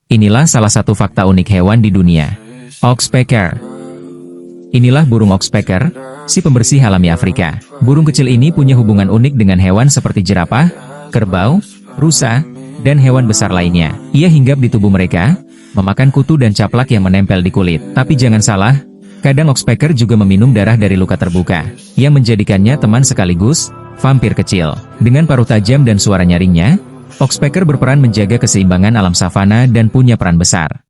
Inilah salah satu fakta unik hewan di dunia. Oxpecker. Inilah burung oxpecker, si pembersih alami Afrika. Burung kecil ini punya hubungan unik dengan hewan seperti jerapah, kerbau, rusa, dan hewan besar lainnya. Ia hinggap di tubuh mereka, memakan kutu dan caplak yang menempel di kulit. Tapi jangan salah, kadang oxpecker juga meminum darah dari luka terbuka, yang menjadikannya teman sekaligus vampir kecil. Dengan paruh tajam dan suara nyaringnya, oxpecker berperan menjaga keseimbangan alam savana dan punya peran besar